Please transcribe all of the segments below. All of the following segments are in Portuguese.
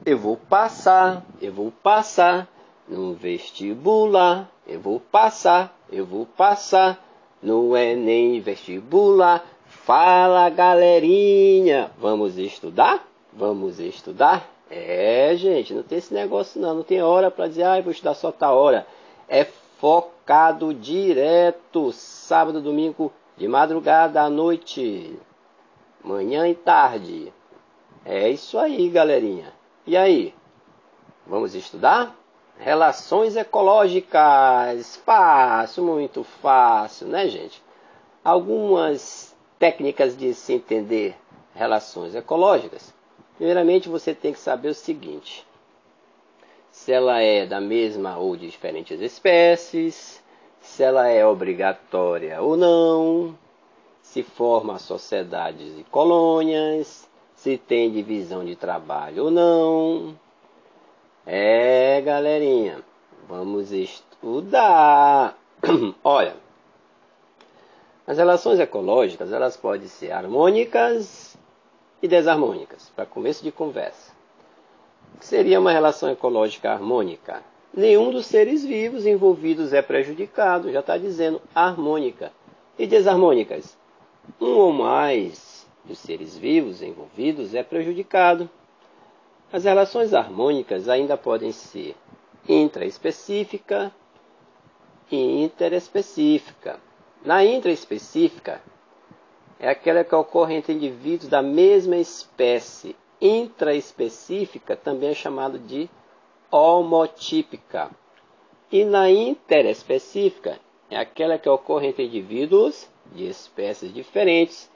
eu vou passar no vestibular. Eu vou passar no Enem vestibular. Fala, galerinha, vamos estudar? Vamos estudar? Gente, não tem esse negócio não tem hora para dizer, vou estudar só tal hora. É focado direto, sábado, domingo, de madrugada à noite, manhã e tarde. É isso aí, galerinha. E aí, vamos estudar? Relações ecológicas, fácil, muito fácil, né, gente? Algumas técnicas de se entender relações ecológicas. Primeiramente, você tem que saber o seguinte: se ela é da mesma ou de diferentes espécies, se ela é obrigatória ou não, se forma sociedades e colônias, se tem divisão de trabalho ou não. Galerinha, vamos estudar. Olha, as relações ecológicas, elas podem ser harmônicas e desarmônicas, para começo de conversa. O que seria uma relação ecológica harmônica? Nenhum dos seres vivos envolvidos é prejudicado, já está dizendo harmônica. E desarmônicas? Um ou mais dos seres vivos envolvidos é prejudicado. As relações harmônicas ainda podem ser intraespecífica e interespecífica. Na intraespecífica, é aquela que ocorre entre indivíduos da mesma espécie. Intraespecífica também é chamado de homotípica. E na interespecífica, é aquela que ocorre entre indivíduos de espécies diferentes,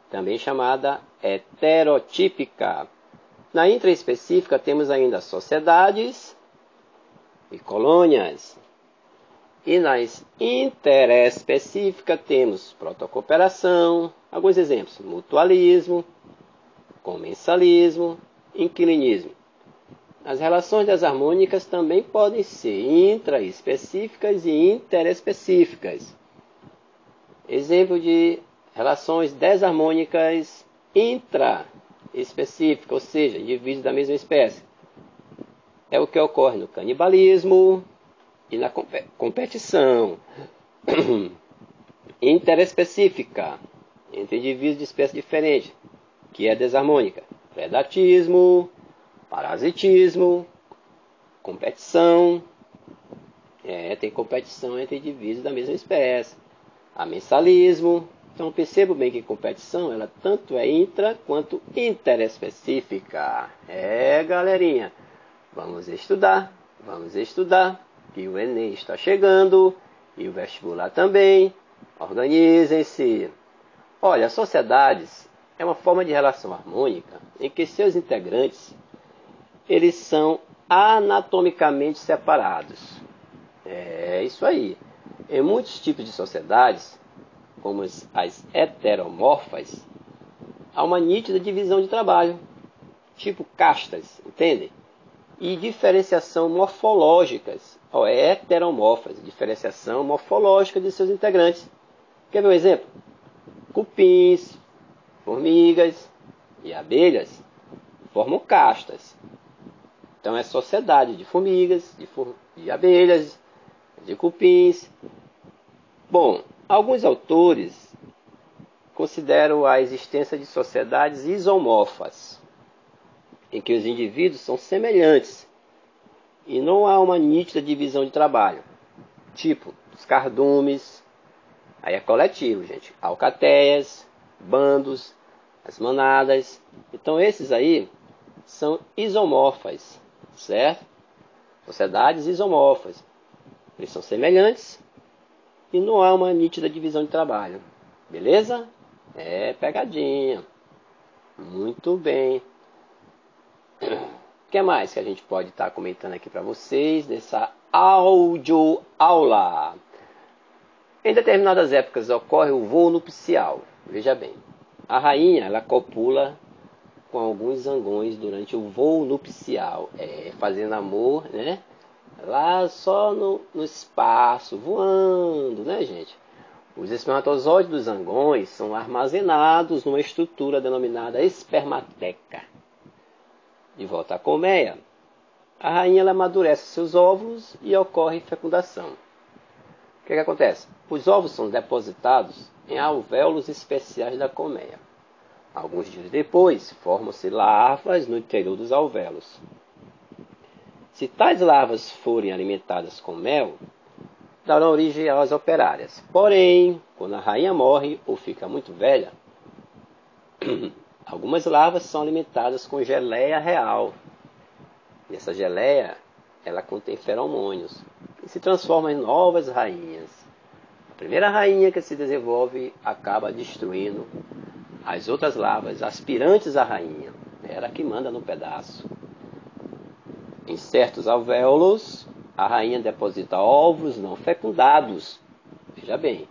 também chamada heterotípica. Na intraespecífica temos ainda sociedades e colônias. E na interespecífica temos protocooperação, alguns exemplos: mutualismo, comensalismo, inquilinismo. As relações desarmônicas também podem ser intraespecíficas e interespecíficas. Exemplo de relações desarmônicas intraespecíficas, ou seja, indivíduos da mesma espécie. É o que ocorre no canibalismo e na competição. Interespecífica, entre indivíduos de espécie diferente, que é desarmônica. Predatismo, parasitismo, competição. Tem competição entre indivíduos da mesma espécie. Amensalismo. Então percebo bem que competição, ela tanto é intra quanto interespecífica. Galerinha, vamos estudar, que o Enem está chegando e o vestibular também. Organizem-se. Olha, as sociedades é uma forma de relação harmônica em que seus integrantes eles são anatomicamente separados. Isso aí. Em muitos tipos de sociedades, como as heteromorfas, há uma nítida divisão de trabalho, tipo castas, entendem? E diferenciação morfológicas, heteromorfas, diferenciação morfológica de seus integrantes. Quer ver um exemplo? Cupins, formigas e abelhas formam castas. Então é sociedade de formigas, de abelhas, de cupins. Bom, alguns autores consideram a existência de sociedades isomorfas, em que os indivíduos são semelhantes e não há uma nítida divisão de trabalho. Tipo, os cardumes, aí é coletivo, gente. Alcateias, bandos, as manadas. Então esses aí são isomorfas, certo? Sociedades isomorfas. Eles são semelhantes e não há uma nítida divisão de trabalho. Beleza? Pegadinha. Muito bem. O que mais que a gente pode estar comentando aqui para vocês nessa aula? Em determinadas épocas ocorre o voo nupcial. Veja bem, a rainha ela copula com alguns zangões durante o voo nupcial, fazendo amor, né? Lá só no espaço, voando, né, gente? Os espermatozoides dos zangões são armazenados numa estrutura denominada espermateca. de volta à colmeia, a rainha ela amadurece seus óvulos e ocorre fecundação. O que acontece? Os ovos são depositados em alvéolos especiais da colmeia. Alguns dias depois, formam-se larvas no interior dos alvéolos. Se tais larvas forem alimentadas com mel, darão origem às operárias. Porém, quando a rainha morre ou fica muito velha, algumas larvas são alimentadas com geleia real. E essa geleia, ela contém feromônios e se transforma em novas rainhas. A primeira rainha que se desenvolve acaba destruindo as outras larvas aspirantes à rainha. Ela que manda no pedaço. Em certos alvéolos, a rainha deposita óvulos não fecundados. Veja bem,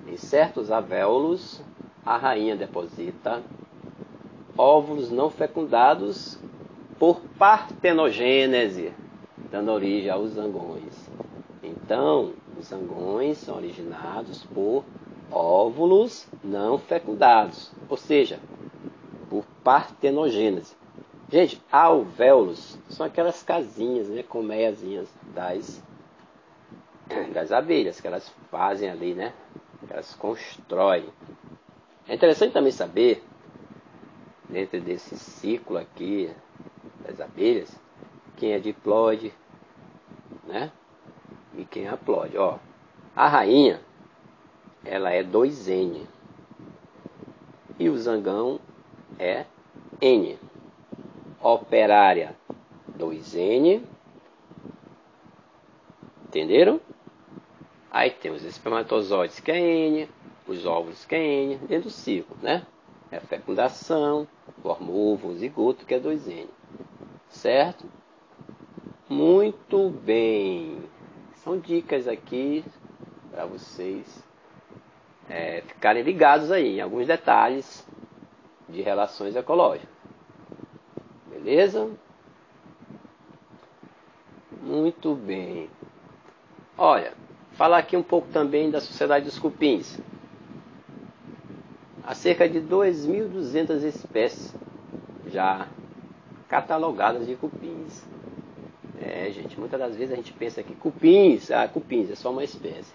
em certos alvéolos, a rainha deposita óvulos não fecundados por partenogênese, dando origem aos zangões. Então, os zangões são originados por óvulos não fecundados, ou seja, por partenogênese. Gente, alvéolos são aquelas casinhas, né, colmeiazinhas das abelhas, que elas fazem ali, né, que elas constroem. É interessante também saber, dentro desse ciclo aqui das abelhas, quem é diploide, né, e quem é haploide. Ó, a rainha, ela é 2N, e o zangão é N. Operária 2N, entenderam? Aí tem os espermatozoides que é N, os óvulos que é N, dentro do ciclo, né? É a fecundação, forma o ovo, o zigoto que é 2N, certo? Muito bem, são dicas aqui para vocês ficarem ligados aí em alguns detalhes de relações ecológicas. Beleza? Muito bem. Olha, falar aqui um pouco também da Sociedade dos Cupins. Há cerca de 2.200 espécies já catalogadas de cupins. Gente, muitas das vezes a gente pensa que cupins é só uma espécie.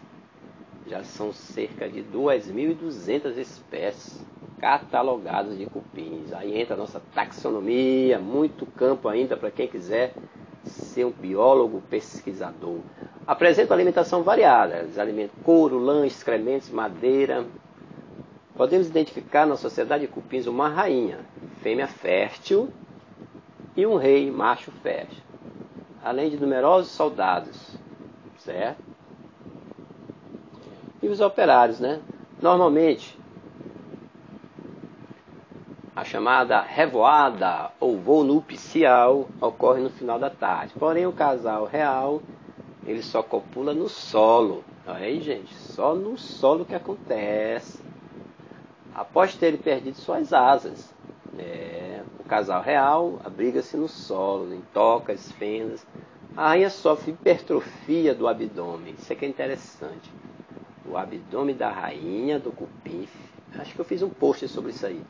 Já são cerca de 2.200 espécies catalogadas de cupins. Aí entra a nossa taxonomia, muito campo ainda para quem quiser ser um biólogo pesquisador. Apresenta alimentação variada, eles alimentam couro, lã, excrementos, madeira. Podemos identificar na sociedade de cupins uma rainha, fêmea fértil, e um rei, macho fértil, além de numerosos soldados, certo? E os operários, né? Normalmente, a chamada revoada ou voo nupcial ocorre no final da tarde. Porém, o casal real, ele só copula no solo. Olha aí, gente, só no solo que acontece. Após terem perdido suas asas. O casal real abriga-se no solo, em tocas, fendas. A rainha sofre hipertrofia do abdômen. Isso aqui é interessante. O abdômen da rainha, do cupim, acho que eu fiz um post sobre isso aí,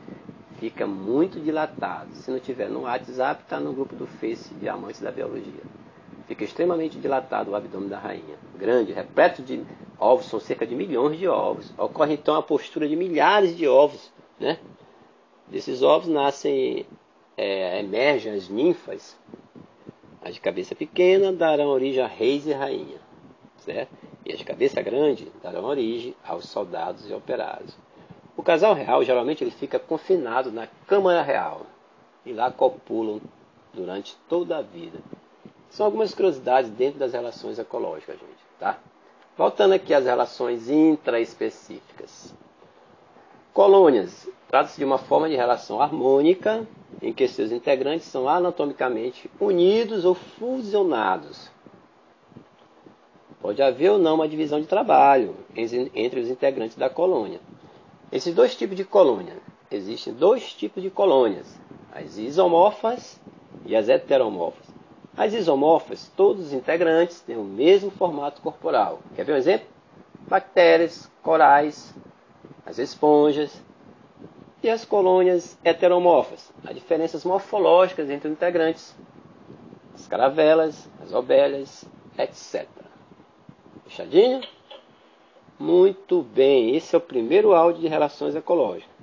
fica muito dilatado. Se não tiver no WhatsApp, está no grupo do Face de Amantes da Biologia. Fica extremamente dilatado o abdômen da rainha. Grande, repleto de ovos, são cerca de milhões de ovos. Ocorre então a postura de milhares de ovos, né? Desses ovos emergem as ninfas, as de cabeça pequena darão origem a reis e rainha, certo? E as de cabeça grande darão origem aos soldados e operários. O casal real, geralmente, ele fica confinado na Câmara Real. E lá copulam durante toda a vida. São algumas curiosidades dentro das relações ecológicas, gente, tá? Voltando aqui às relações intraespecíficas. Colônias. Trata-se de uma forma de relação harmônica em que seus integrantes são anatomicamente unidos ou fusionados. Pode haver ou não uma divisão de trabalho entre os integrantes da colônia. Esses dois tipos de colônia. Existem dois tipos de colônias. As isomorfas e as heteromorfas. As isomorfas, todos os integrantes têm o mesmo formato corporal. Quer ver um exemplo? Bactérias, corais, as esponjas. E as colônias heteromorfas, as diferenças morfológicas entre os integrantes, as caravelas, as ovelhas, etc. Fechadinho? Muito bem, esse é o primeiro áudio de relações ecológicas.